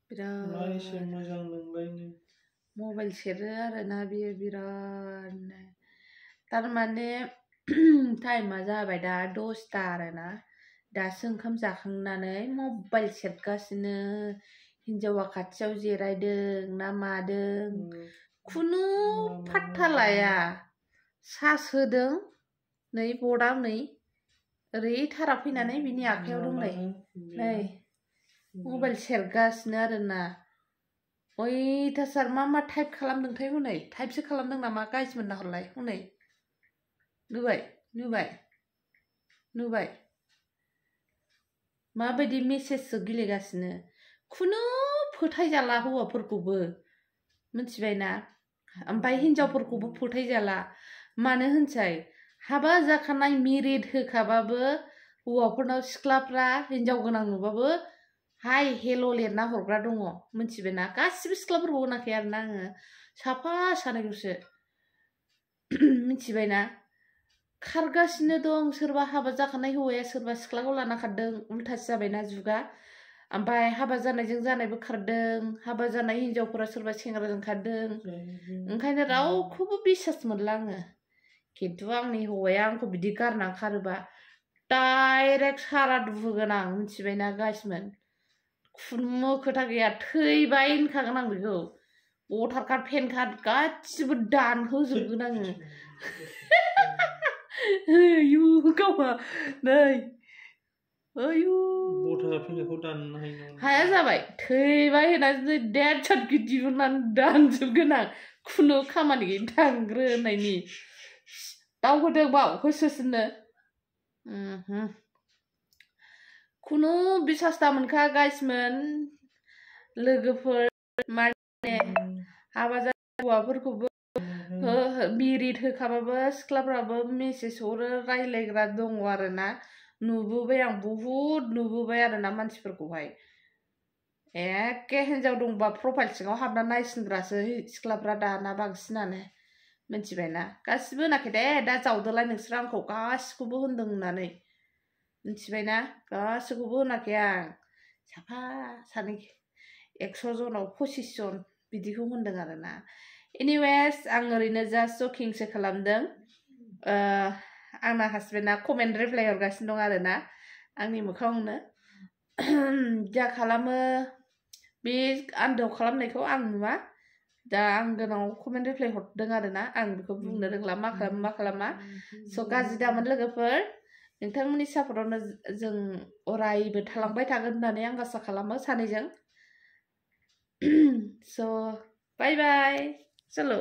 एसे बिराद मोजां नोंलायनो मबाइल सेरो आरोना बियो बिरादनो तारमाने टाइमा जाबाय दा 10ता आरोना दासो ओंखाम जाखांनानै मबाइल सेरगासिनो हिनजावा खाथियाव जिरायदों ना मादों खुनु फात्ता लाया सार्ज होदों नै बर्डआ नै ओरै थारा फैनानै बिनि आखायाव दं नै मबाइल सेरगासिनो आरोना अयथासार मा टाइप खालामदोंथाय हनै टाइपसो खालामदों नामा गाइसमोन नाहरलाय हनै नुबाय नुबाय नुबाय माबायदि मेसेजसो गेलेगासिनो खुनु फोथायजाला हौवाफोरखौबो मिथिबायना ओमफ्राय हिनजावफोरखौबो फोथायजाला मानो होनसै हाबा जाखानाय मेरिड होखाबाबो हौवाफोरनाव सिख्लाफ्रा हिनजाव गोनां नुबाबो हाय हेल' लिरना हरग्रा दङ मिथिबायना गासिबो सिख्लाफोरखौ होनाखै आरोना आङो साफा सानैल'सो मिथिबायना खारगासिनो दं सोरबा हाबा जाखानाय हौवाया सोरबा सिख्लाखौ लाना खारदों उल्थासो जाबायना जुगा ओमफ्राय हाबा जानायजों जानायबो खारदों हाबा जानाय हिनजावफोरा सोरबा सेंग्राजों खारदों ओंखायनो रावखौबो बिसास मोनला आङो खिन्थु आंनि हौवाया आंखौ बिदि गारना खारोबा डाइरेक्ट सारादु होगोन आं मिथिबायना गाइसमोन खुनु खोथा गैया थैबाय होनखागोन आं बेखौ भटार कार्ड पेन कार्ड गासिबो दानहोजोबगोन आङो आयु गावहा नै आयु भटार पेनखौ दाननो हाया जाबाय थैबाय होननानै डेथ सार्टिफिकेट दिहुननानै दानजोबगोन आं खुनु खामानि गैयै थांग्रो होननायनि दावहोदों बाव होसोसोनो खुनु बिसास दा मोनखा गाइसमोन लोगोफोर माने हाबा जानाय हौवाफोरखौबो मेरिड होखाबाबो सिख्लाफ्राबो मेसेज हरो रायलायग्रा दङ आरोना नुबोबाय आं बहुद नुबोबाय आरोना मानसिफोरखौहाय एखे हिनजाव दंबा प्रफाइल सिङाव हाबना नायसिनग्रासो सिख्लाफ्रा दाना बांसिनानो मिथिबायना गासिबो होनाखै दे दा जावदोलाय नोंसोर आंखौ गासिखौबो होनदों होननानै मिथिबायना गासिखौबो होनाखै आं साफा सानै 100 जनाव 25 जन बिदिखौ होनदों आरोना एनिवेज आं ओरैनो जास्ट जकिंसो खालामदों आंना हासबेन्डआ कमेन्ट रिप्लाय हरगासिनो दं आरोना आंनि मोखाङावनो जा खालामो बे आन्दोआव खालामनायखौ आं नुवा दा आं गोनाव कमेन्ट रिप्लाय हरदों आरोना आं बेखौ बुंनो रोंला मा खालामो मा खालामा स' गाज्रि दामोन लोगोफोर नोंथांमोननि सापर्टआवनो जों अरायबो थालांबाय थागोन होननानै आं आसा खालामो सानैजों स' बाय बाय चलो